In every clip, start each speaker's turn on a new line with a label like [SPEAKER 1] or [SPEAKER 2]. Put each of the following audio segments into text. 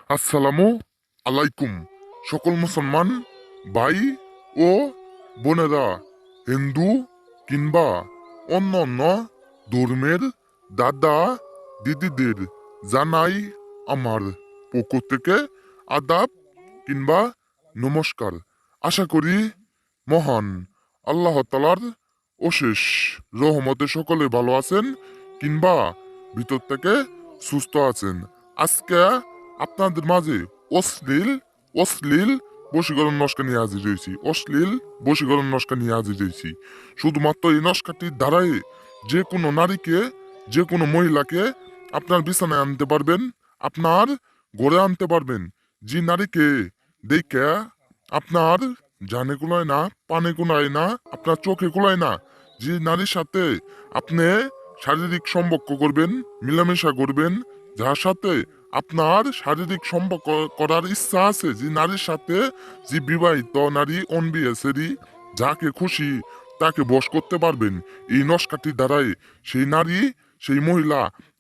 [SPEAKER 1] আসসালামু আলাইকুম সকল মুসলমান ভাই ও বোনেরা, হিন্দু কিংবা অন্য অন্য ধর্মের দাদা দিদিদের জানাই আমার পক্ষ থেকে আদাব কিংবা নমস্কার। আশা করি মহান আল্লাহ তালার অশেষ রহমতে সকলে ভালো আছেন কিংবা ভিতর থেকে সুস্থ আছেন। আজকে আপনাদের মাঝে অশ্লীল অশ্লীল বশীকরণ নস্কা নিয়ে হাজির হয়েছি। অশ্লীল বশীকরণ নস্কা নিয়ে হাজির হয়েছি। শুধুমাত্র এই নস্কাটির দ্বারাই যে কোনো নারীকে, যে কোনো মহিলাকে আপনার বিছানায় আনতে পারবেন, আপনার ঘরে আনতে পারবেন। যে নারীকে দেখে আপনার জানে কুলায় না, পানে কুলায় না, আপনার চোখে কুলায় না, যে নারীর সাথে আপনি শারীরিক সম্পর্ক করবেন, মিলামেশা করবেন, যার সাথে আপনার শারীরিক সম্পর্ক করার ইচ্ছা আছে, যে নারীর সাথে, যে বিবাহিত নারী অনবিএসেরই যাকে খুশি তাকে বশ করতে পারবেন এই নস্কাটির দ্বারাই। সেই নারী, সেই মহিলা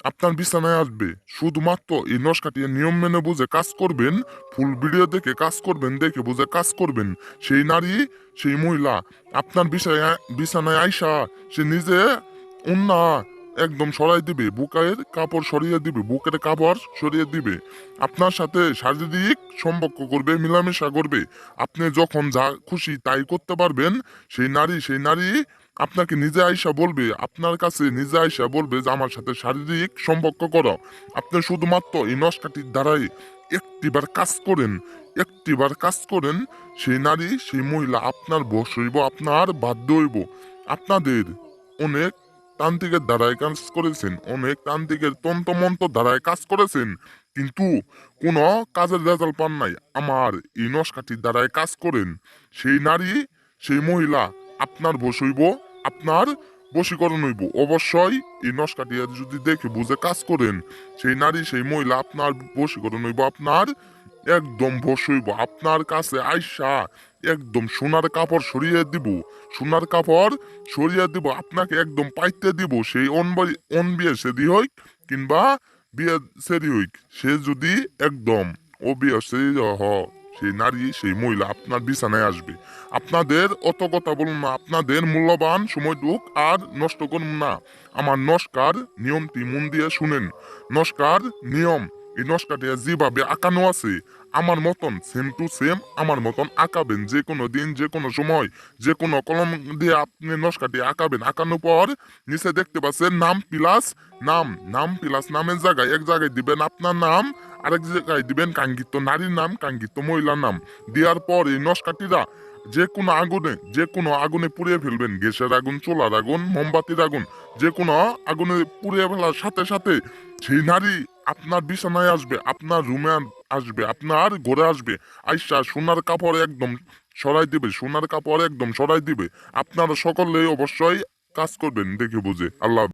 [SPEAKER 1] আপনার বিছানায় আসবে। শুধুমাত্র এই নস্কাটি নিয়ম মেনে বুঝে কাজ করবেন, ফুল ভিডিও দেখে কাজ করবেন, দেখে বুঝে কাজ করবেন। সেই নারী, সেই মহিলা আপনার বিছানায় আইসা সে নিজে উন্না একদম সরাই দিবে, বুকের কাপড় সরিয়ে দিবে, বুকের কাপড় সরিয়ে দিবে, আপনার সাথে শারীরিক সম্পর্ক করবে, মিলামেশা করবে। আপনি যখন যা খুশি তাই করতে পারবেন। সেই নারী আপনাকে নিজে আইসা বলবে, আপনার কাছে নিজে আইসা বলবে যে আমার সাথে শারীরিক সম্পর্ক করো। আপনি শুধুমাত্র এই নস্কাটির দ্বারাই একটিবার কাজ করেন, একটিবার কাজ করেন, সেই নারী, সেই মহিলা আপনার বশ হইব, আপনার বাধ্য হইব। আপনাদের অনেক তান্ত্রিকের দ্বারাই কাজ করেছেন, অনেক তান্ত্রিকের তন্ত্রমন্ত্র দ্বারাই কাজ করেছেন, কিন্তু কোনো কাজের রেজাল্ট পান নাই। আমার এই নস্কাটির দ্বারাই কাজ করেন, সেই নারী, সেই মহিলা আপনার বশ হইব, আপনার বশীকরণ হইব। অবশ্যই এই নস্কাটি যদি দেখে বুঝে কাজ করেন, সেই নারী, সেই মহিলা আপনার বশীকরণ হইব, আপনার একদম বশ হইব। আপনার কাছে আইসা একদম সোনার কাপড় সরিয়ে দিব, সোনার কাপড় সরিয়ে দিব, আপনাকে একদম পাইতে দিব। সেই অন বিয়ে সেদি হইক কিংবা বিয়ে সেদি হইক, সে যদি একদম ও বিয়ে সেদি সেই নারী, সেই মহিলা আপনার বিছানায় আসবে। আপনাদের অত কথা বলুন না, আপনাদের মূল্যবান সময়টুক আর নষ্ট করুন না। আমার নস্কার নিয়মটি মন দিয়ে শুনেন। নস্কার নিয়ম, এই নস্কাটি যেভাবে আঁকানো আছে আমার মতন সেম টু সেম আমার মতন আঁকাবেন। যে কোনো দিন, যে কোনো সময়, যে কোনো কলম দিয়ে আপনি নস্কাটি আঁকাবেন। আঁকানোর পর নিচে দেখতে পাচ্ছেন নাম প্লাস নাম, নাম প্লাস নামের জায়গায় এক জায়গায় দিবেন আপনার নাম, আরেক জায়গায় দিবেন কাঙ্ক্ষিত নারীর নাম, কাঙ্ক্ষিত মহিলার নাম। দেওয়ার পর এই নস্কাটিরা যে কোনো আগুনে পুড়িয়ে ফেলবেন। গ্যাসের আগুন, চুলার আগুন, মোমবাতির আগুন, যে কোনো আগুনে পুড়িয়ে ফেলার সাথে সাথে সেই নারী আপনার বিছানায় আসবে, আপনার রুমে আসবে, আপনার ঘরে আসবে। আইসা সোনার কাপড় একদম সরাই দিবে, সোনার কাপড় একদম সরাই দিবে। আপনারা সকলে অবশ্যই কাজ করবেন দেখে বুঝে। আল্লাহ।